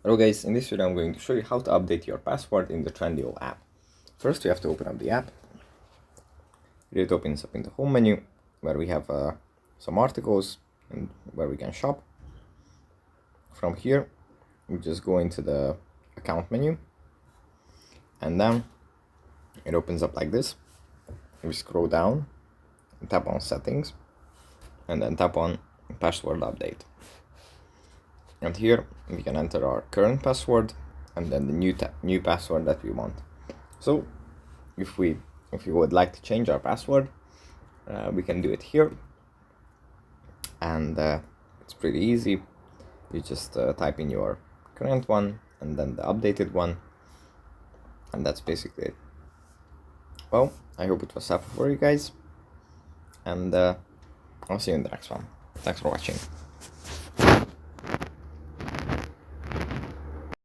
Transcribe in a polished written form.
Hello guys, in this video I'm going to show you how to update your password in the Trendyol app. First you have to open up the app. It opens up in the home menu where we have some articles and where we can shop. From here we just go into the account menu and then it opens up like this. We scroll down and tap on settings and then tap on password update. And here we can enter our current password and then the new password that we want. So if we would like to change our password, we can do it here, and it's pretty easy. You just type in your current one and then the updated one, and that's basically it. Well, I hope it was helpful for you guys, and I'll see you in the next one. Thanks for watching.